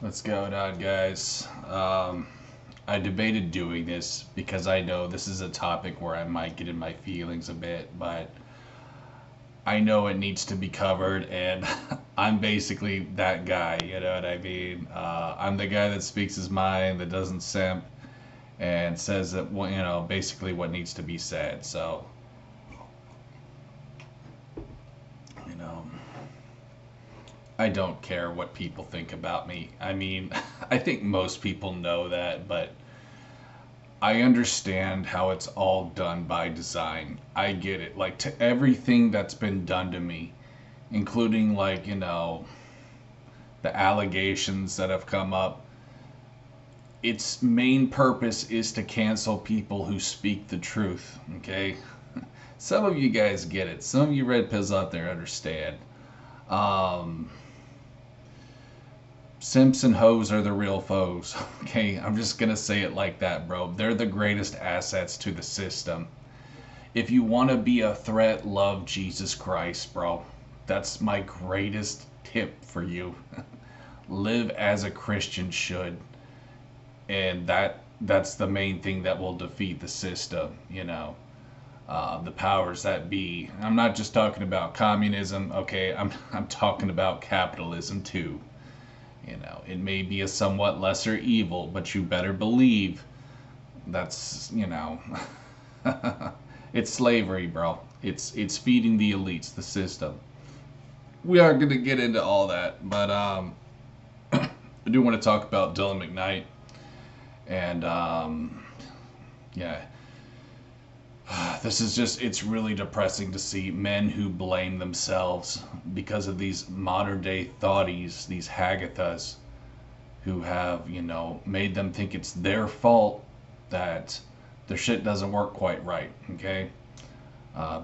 What's going on, guys? I debated doing this because I know this is a topic where I might get in my feelings a bit, but I know it needs to be covered, and I'm basically that guy, you know what I mean? I'm the guy that speaks his mind, that doesn't simp, and says that, well, basically what needs to be said. So, you know, I don't care what people think about me. I mean, I think most people know that, but I understand how it's all done by design. I get it. Like, to everything that's been done to me, including, like, the allegations that have come up, its main purpose is to cancel people who speak the truth, okay? Some of you guys get it. Some of you red pills out there understand. Um, Simps and hoes are the real foes, okay? I'm just gonna say it like that, bro. They're the greatest assets to the system. If you want to be a threat, love Jesus Christ, bro. That's my greatest tip for you. Live as a Christian should, and that's the main thing that will defeat the system. The powers that be. I'm not just talking about communism. Okay, I'm talking about capitalism too. It may be a somewhat lesser evil, but you better believe that's. It's slavery, bro. It's feeding the elites, the system. We are going to get into all that, but I do want to talk about Dylan Mcknight, and yeah, this is just—it's really depressing to see men who blame themselves because of these modern day thoughties, these Hagathas, who have made them think it's their fault that their shit doesn't work quite right. Okay.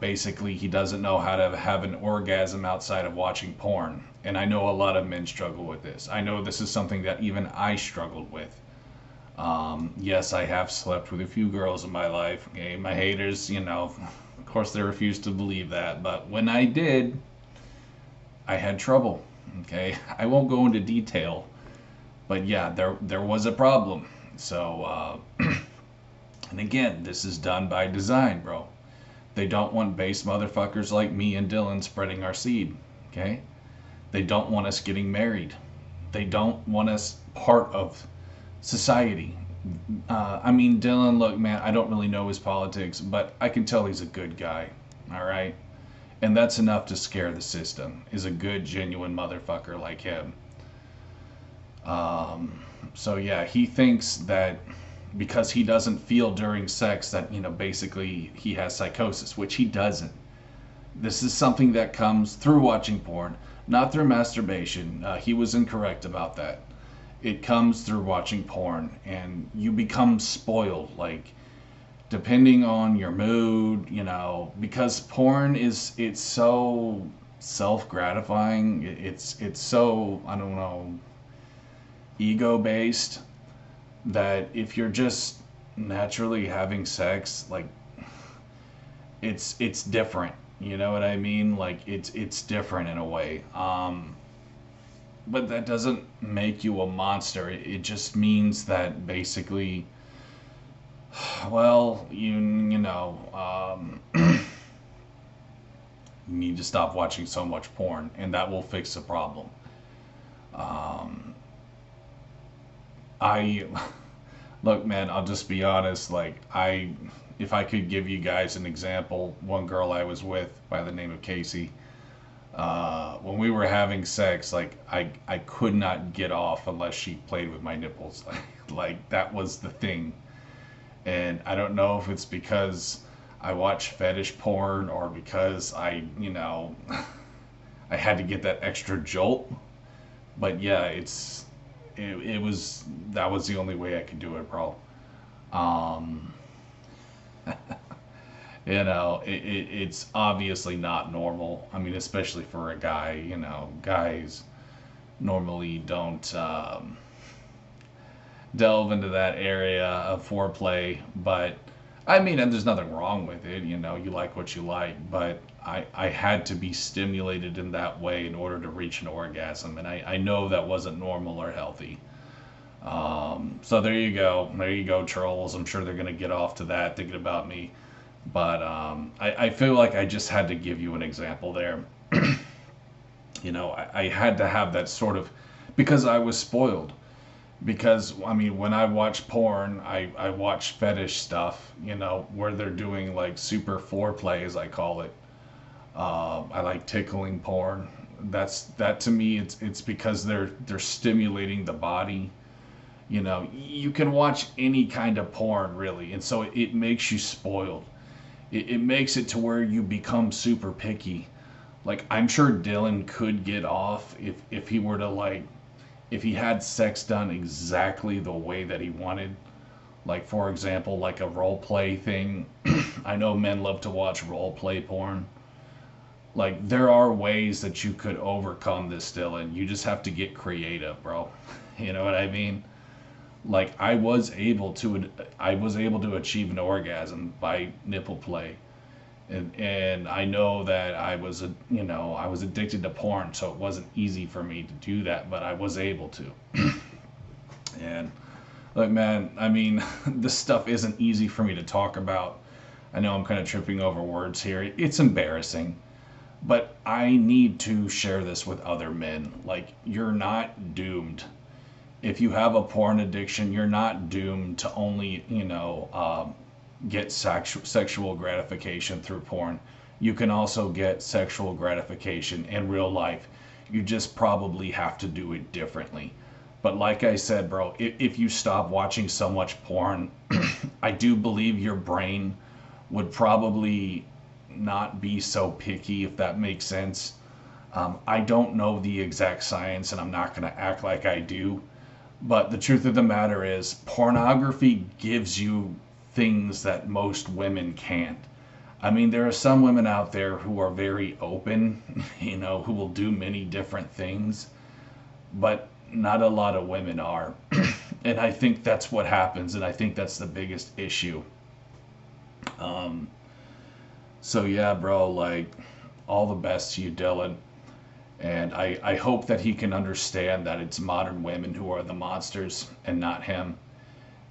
Basically, he doesn't know how to have an orgasm outside of watching porn. And I know a lot of men struggle with this. I know this is something that even I struggled with. Yes, I have slept with a few girls in my life. Okay, my haters, of course, they refuse to believe that. But when I did, I had trouble. Okay, I won't go into detail, but yeah, there was a problem. So, and again, this is done by design, bro. They don't want base motherfuckers like me and Dylan spreading our seed. Okay? They don't want us getting married. They don't want us part of society. I mean, Dylan, look, man, I don't really know his politics, but I can tell he's a good guy. All right? And that's enough to scare the system, is a good, genuine motherfucker like him. So, yeah, he thinks that because he doesn't feel during sex that, basically he has psychosis, which he doesn't. This is something that comes through watching porn, not through masturbation. He was incorrect about that. It comes through watching porn, and you become spoiled. Like, depending on your mood, because porn it's so self gratifying. It's so, I don't know, ego based, that if you're just naturally having sex, like, it's different. You know what I mean? Like, it's different in a way. But that doesn't make you a monster. It just means that basically, well, you need to stop watching so much porn, and that will fix the problem. Um, I Look, man, I'll just be honest. Like, if I could give you guys an example, one girl I was with by the name of Casey, when we were having sex, like, I could not get off unless she played with my nipples. Like that was the thing. And I don't know if it's because I watch fetish porn or because I had to get that extra jolt. But yeah, it was that was the only way I could do it, bro. Um, it's obviously not normal. I mean, especially for a guy. Guys normally don't delve into that area of foreplay, but I mean, and there's nothing wrong with it, you know, you like what you like, but I had to be stimulated in that way in order to reach an orgasm, and I know that wasn't normal or healthy. So there you go. There you go, trolls. I'm sure they're going to get off to that thinking about me. But I feel like I just had to give you an example there. You know, I had to have that sort of, because I was spoiled. Because, I mean, when I watch porn, I watch fetish stuff, you know, where they're doing like super foreplay, as I call it. I like tickling porn. That to me, it's because they're stimulating the body. You know, you can watch any kind of porn really, and so it makes you spoiled. It makes it to where you become super picky. Like I'm sure Dylan could get off if he were to like if he had sex done exactly the way that he wanted. Like for example, like a role play thing. I know men love to watch role play porn. Like there are ways that you could overcome this, Dylan. You just have to get creative, bro. You know what I mean? Like I was able to achieve an orgasm by nipple play. And I know that I was addicted to porn, so it wasn't easy for me to do that, but I was able to. And look, man, I mean, this stuff isn't easy for me to talk about. I know I'm kind of tripping over words here. It's embarrassing, but I need to share this with other men. Like, you're not doomed. If you have a porn addiction, you're not doomed to only, get sexual gratification through porn. You can also get sexual gratification in real life. You just probably have to do it differently. But like I said, bro, if you stop watching so much porn, I do believe your brain would probably not be so picky, if that makes sense. I don't know the exact science, and I'm not going to act like I do. But the truth of the matter is, pornography gives you things that most women can't. I mean, there are some women out there who are very open, who will do many different things, but not a lot of women are. And I think that's what happens, and I think that's the biggest issue. Um, so yeah, bro, like, all the best to you, Dylan. And I hope that he can understand that it's modern women who are the monsters and not him.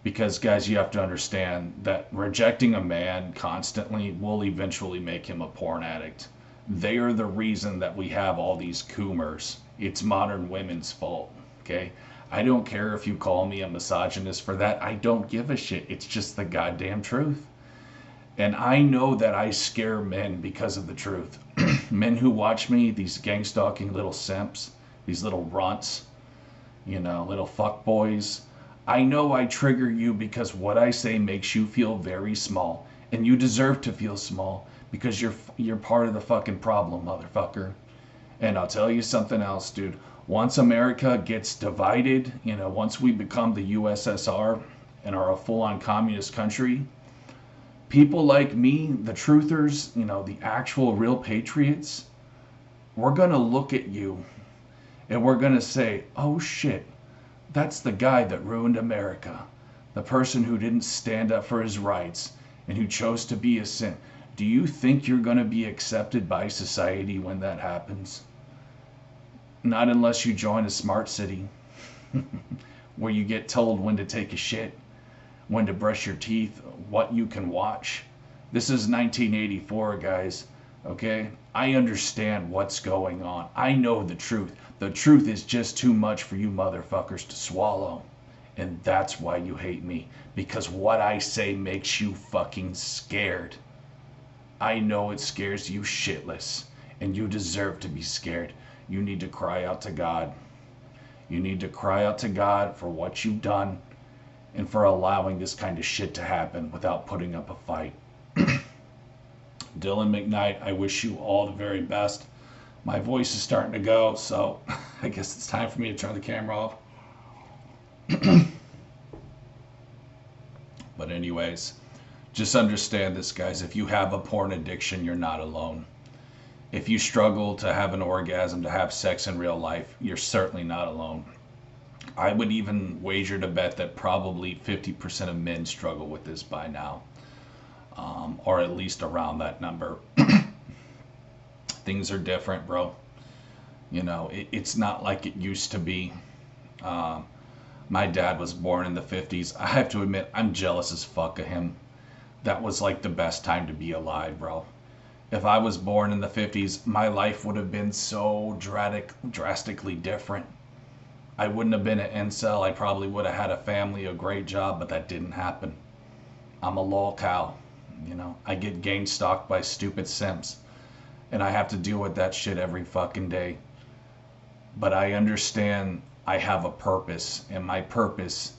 Because, guys, you have to understand that rejecting a man constantly will eventually make him a porn addict. They are the reason that we have all these coomers. It's modern women's fault, okay? I don't care if you call me a misogynist for that. I don't give a shit. It's just the goddamn truth. And I know that I scare men because of the truth. Men who watch me, these gang stalking little simps, these little runts, little fuck boys. I know I trigger you because what I say makes you feel very small, and you deserve to feel small because you're part of the fucking problem, motherfucker. And I'll tell you something else, dude. Once America gets divided, once we become the USSR and are a full-on communist country, people like me, the truthers, the actual real patriots, we're going to look at you and we're going to say, oh shit, that's the guy that ruined America. The person who didn't stand up for his rights and who chose to be a sin. Do you think you're going to be accepted by society when that happens? Not unless you join a smart city where you get told when to take a shit, when to brush your teeth, what you can watch. This is 1984, guys. Okay? I understand what's going on. I know the truth. The truth is just too much for you motherfuckers to swallow. And that's why you hate me. Because what I say makes you fucking scared. I know it scares you shitless. And you deserve to be scared. You need to cry out to God. You need to cry out to God for what you've done and for allowing this kind of shit to happen without putting up a fight. Dylan Mcknight, I wish you all the very best. My voice is starting to go, so I guess it's time for me to turn the camera off. But anyways, just understand this, guys. If you have a porn addiction, you're not alone. If you struggle to have an orgasm, to have sex in real life, you're certainly not alone. I would even wager to bet that probably 50% of men struggle with this by now. or at least around that number. Things are different, bro. It's not like it used to be. Um, my dad was born in the 50s. I have to admit, I'm jealous as fuck of him. That was like the best time to be alive, bro. If I was born in the 50s, my life would have been so drastically different. I wouldn't have been an incel. I probably would have had a family, a great job, but that didn't happen. I'm a lol cow. I get gang stalked by stupid simps, and I have to deal with that shit every fucking day. But I understand I have a purpose, and my purpose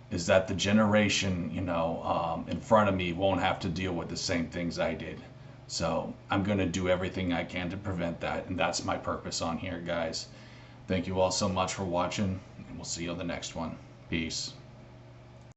is that the generation, in front of me won't have to deal with the same things I did. So I'm going to do everything I can to prevent that, and that's my purpose on here, guys. Thank you all so much for watching, and we'll see you on the next one. Peace.